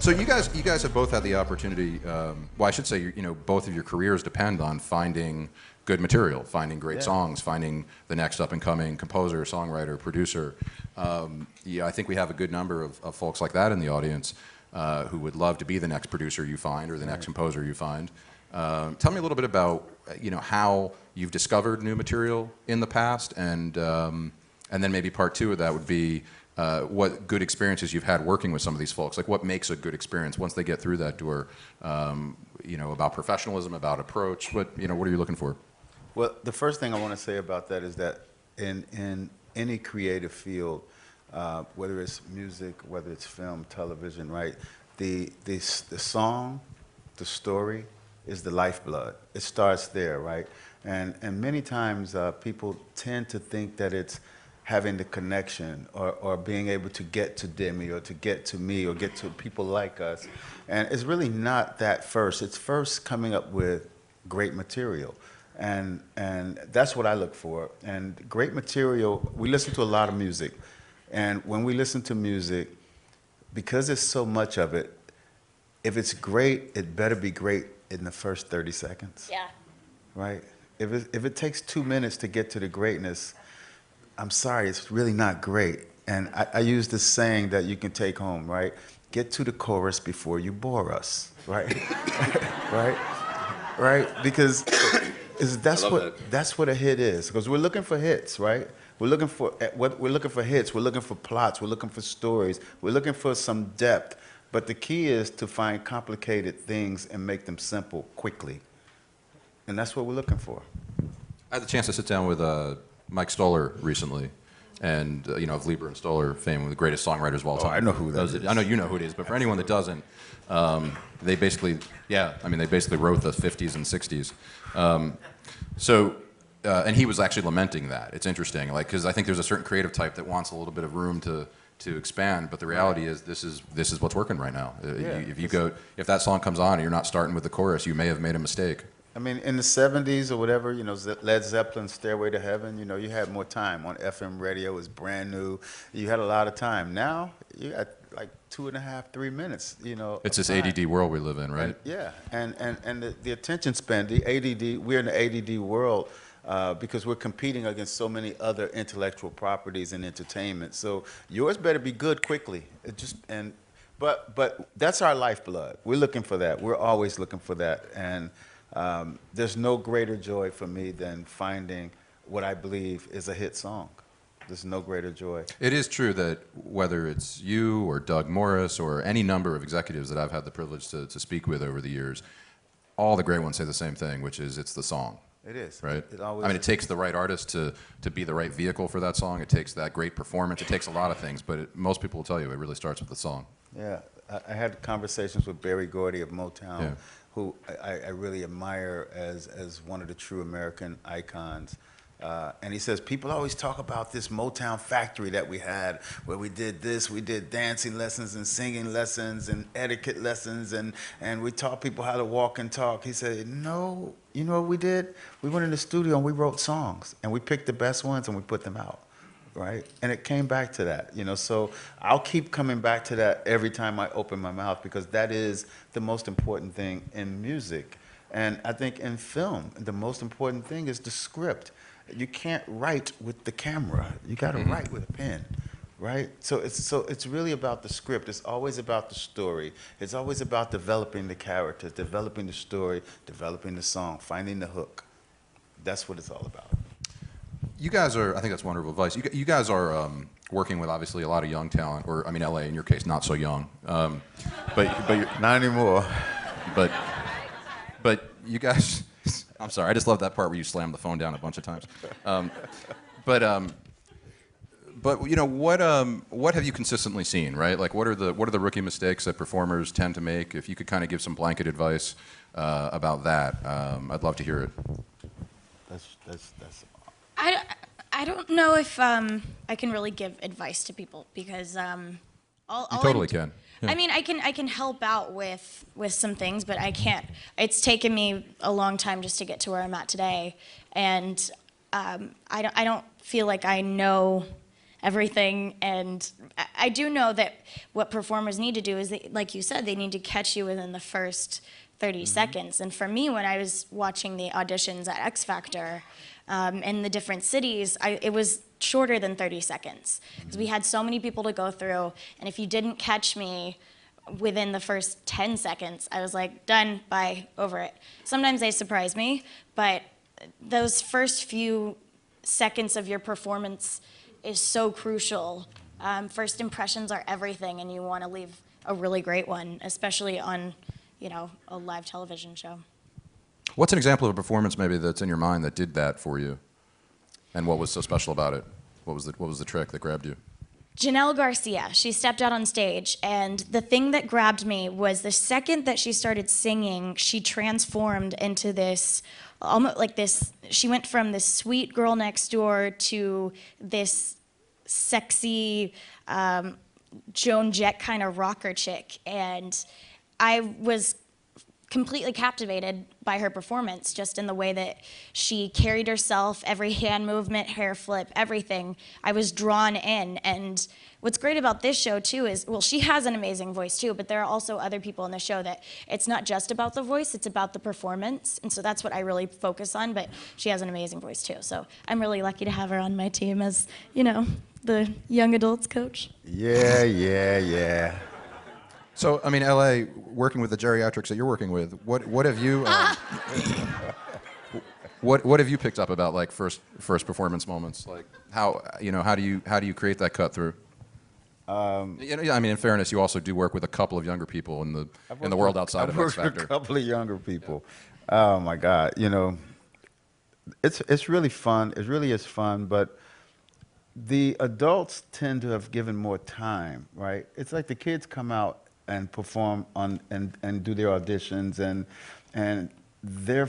So you guys have both had the opportunity. Well, I should say, you know, both of your careers depend on finding good material, finding great songs, finding the next up and coming composer, songwriter, producer. Yeah, I think we have a good number of folks like that in the audience who would love to be the next producer you find or the next composer you find. Tell me a little bit about you know how you've discovered new material in the past, and then maybe part two of that would be what good experiences you've had working with some of these folks. Like what makes a good experience once they get through that door. You know, about professionalism, about approach. What are you looking for? Well, the first thing I want to say about that is that in any creative field, whether it's music, whether it's film, television, right, the song, the story is the lifeblood. It starts there, right? And many times people tend to think that it's having the connection or being able to get to Demi or to get to me or get to people like us. And it's really not that first. It's first coming up with great material. And that's what I look for. And great material, we listen to a lot of music. And when we listen to music, because there's so much of it, if it's great, it better be great in the first 30 seconds. Yeah. Right? If it takes 2 minutes to get to the greatness, I'm sorry, it's really not great. And I use this saying that you can take home, right? Get to the chorus before you bore us, right? Right? Right? Because that's what a hit is. Because we're looking for hits, right? We're looking for hits. We're looking for plots. We're looking for stories. We're looking for some depth. But the key is to find complicated things and make them simple quickly. And that's what we're looking for. I had the chance to sit down with Mike Stoller recently, and you know, of Lieber and Stoller fame, one of the greatest songwriters of all time. I know who that is. I know you know who it is, but for anyone that doesn't, they basically, they basically wrote the 50s and 60s. And he was actually lamenting that. It's interesting, like, because I think there's a certain creative type that wants a little bit of room to expand, but the reality is this is what's working right now. If that song comes on and you're not starting with the chorus, you may have made a mistake. I mean, in the 70s or whatever, you know, Led Zeppelin's Stairway to Heaven, you know, you had more time on FM radio. It was brand new. You had a lot of time. Now, you got like 2.5, 3 minutes, you know. It's this ADD world we live in, right? And the attention span, the ADD, we're in the ADD world because we're competing against so many other intellectual properties and entertainment. So yours better be good quickly. But that's our lifeblood. We're looking for that. We're always looking for that. And there's no greater joy for me than finding what I believe is a hit song. There's no greater joy. It is true that whether it's you or Doug Morris or any number of executives that I've had the privilege to speak with over the years, all the great ones say the same thing, which is it's the song. It is. Right? It always it takes the right artist to be the right vehicle for that song. It takes that great performance. It takes a lot of things, but most people will tell you it really starts with the song. Yeah. I had conversations with Berry Gordy of Motown. Yeah. Who I really admire as one of the true American icons. And he says, people always talk about this Motown factory that we had, where we did this, we did dancing lessons and singing lessons and etiquette lessons, and we taught people how to walk and talk. He said, no, you know what we did? We went in the studio and we wrote songs, and we picked the best ones and we put them out. Right? And it came back to that, you know, so I'll keep coming back to that every time I open my mouth, because that is the most important thing in music. And I think in film, the most important thing is the script. You can't write with the camera. You got to write with a pen, right? So it's really about the script. It's always about the story. It's always about developing the characters, developing the story, developing the song, finding the hook. That's what it's all about. You guys are, I think that's wonderful advice. You guys are working with obviously a lot of young talent, or I mean LA in your case, not so young. But you're, not anymore. But you guys, I'm sorry, I just love that part where you slammed the phone down a bunch of times. But you know, what have you consistently seen, right? Like what are the rookie mistakes that performers tend to make? If you could kind of give some blanket advice about that, I'd love to hear it. That's I don't know if I can really give advice to people, because you totally can. Yeah. I mean, I can help out with some things, but I can't. It's taken me a long time just to get to where I'm at today, and I don't feel like I know everything. And I do know that what performers need to do is, like you said, they need to catch you within the first 30 seconds. And for me, when I was watching the auditions at X Factor in the different cities, it was shorter than 30 seconds because we had so many people to go through. And if you didn't catch me within the first 10 seconds, I was like, done, bye, over it. Sometimes they surprise me, but those first few seconds of your performance is so crucial. First impressions are everything, and you want to leave a really great one, especially on, a live television show. What's an example of a performance maybe that's in your mind that did that for you? And what was so special about it? What was the trick that grabbed you? Janelle Garcia, she stepped out on stage, and the thing that grabbed me was the second that she started singing, she transformed into this, almost like this, she went from this sweet girl next door to this sexy Joan Jett kind of rocker chick. And I was completely captivated by her performance, just in the way that she carried herself, every hand movement, hair flip, everything. I was drawn in. And what's great about this show too is, well, she has an amazing voice too, but there are also other people in the show that it's not just about the voice, it's about the performance. And so that's what I really focus on, but she has an amazing voice too. So I'm really lucky to have her on my team as, the young adults coach. Yeah. So, I mean, LA, working with the geriatrics that you're working with, what have you what have you picked up about like first performance moments? Like how do you create that cut through? I mean, in fairness, you also do work with a couple of younger people in the world outside of X Factor. I've worked with a couple of younger people. Yeah. Oh my God, it's really fun. It really is fun, but the adults tend to have given more time, right? It's like the kids come out and perform and do their auditions, and they're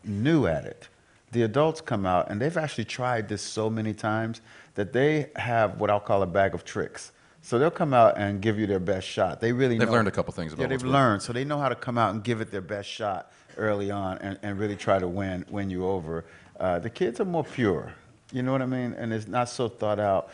new at it. The adults come out and they've actually tried this so many times that they have what I'll call a bag of tricks. So they'll come out and give you their best shot. They've learned a couple things about they've learned, so they know how to come out and give it their best shot early on and really try to win you over. The kids are more pure, you know what I mean, and it's not so thought out.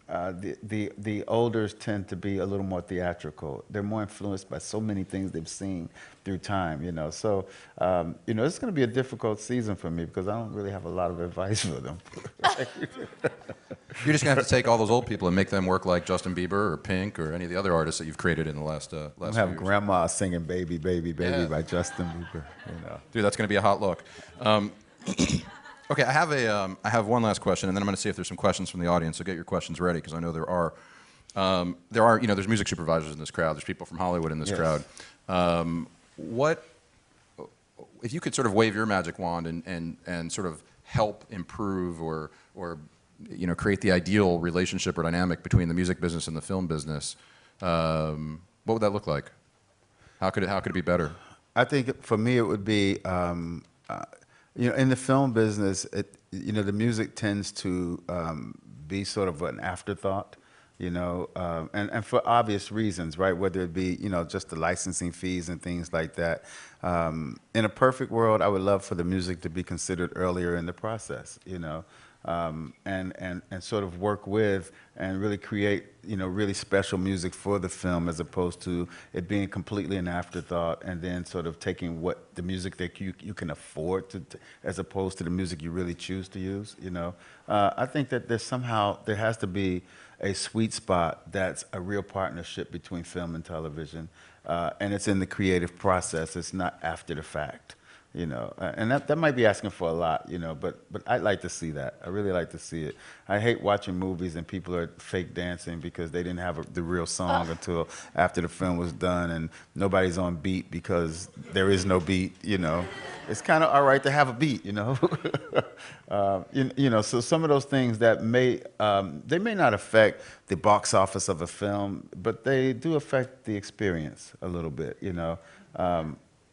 The olders tend to be a little more theatrical. They're more influenced by so many things they've seen through time, So, it's going to be a difficult season for me because I don't really have a lot of advice for them. You're just going to have to take all those old people and make them work like Justin Bieber or Pink or any of the other artists that you've created in the last few years. Have grandma singing "Baby, Baby, Baby" by Justin Bieber. Dude, that's going to be a hot look. Okay, I have one last question, and then I'm going to see if there's some questions from the audience. So get your questions ready, because I know there are. There's music supervisors in this crowd. There's people from Hollywood in this crowd. What, if you could sort of wave your magic wand and sort of help improve or create the ideal relationship or dynamic between the music business and the film business, what would that look like? How could it be better? I think for me it would be. In the film business, the music tends to be sort of an afterthought, and for obvious reasons, right? Whether it be, just the licensing fees and things like that. In a perfect world, I would love for the music to be considered earlier in the process, and sort of work with and really create, really special music for the film, as opposed to it being completely an afterthought and then sort of taking what the music that you can afford to, as opposed to the music you really choose to use, I think that there has to be a sweet spot that's a real partnership between film and television, and it's in the creative process. It's not after the fact. And that might be asking for a lot, but I'd like to see that. I really like to see it. I hate watching movies and people are fake dancing because they didn't have the real song until after the film was done, and nobody's on beat because there is no beat, It's kind of all right to have a beat, So some of those things that they may not affect the box office of a film, but they do affect the experience a little bit,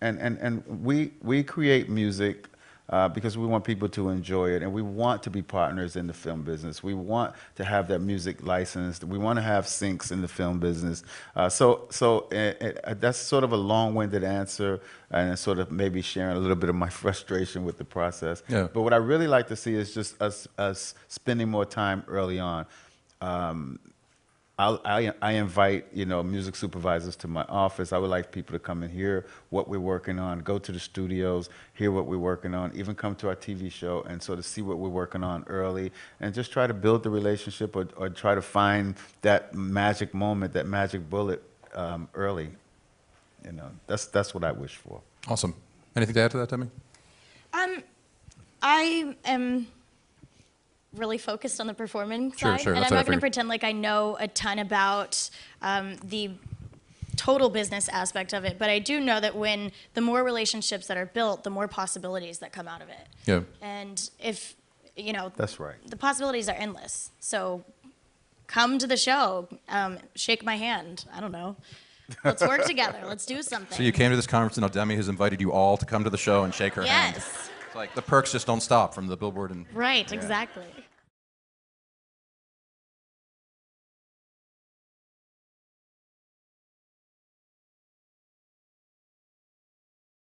And we create music because we want people to enjoy it, and we want to be partners in the film business. We want to have that music licensed. We want to have syncs in the film business. That's sort of a long-winded answer, and sort of maybe sharing a little bit of my frustration with the process. Yeah. But what I really like to see is just us spending more time early on. I invite, music supervisors to my office. I would like people to come and hear what we're working on, go to the studios, hear what we're working on, even come to our TV show and sort of see what we're working on early, and just try to build the relationship, or try to find that magic moment, that magic bullet early. That's what I wish for. Awesome. Anything to add to that, Demi? I am really focused on the performing Sure, side, sure, and that's I'm what I not going to figured. pretend like I know a ton about the total business aspect of it, but I do know that when the more relationships that are built, the more possibilities that come out of it. Yeah. And if, That's right. the possibilities are endless. So come to the show, shake my hand. I don't know. Let's work together. Let's do something. So you came to this conference, and now Demi has invited you all to come to the show and shake her hand. Yes. It's like the perks just don't stop from the billboard and Right, exactly.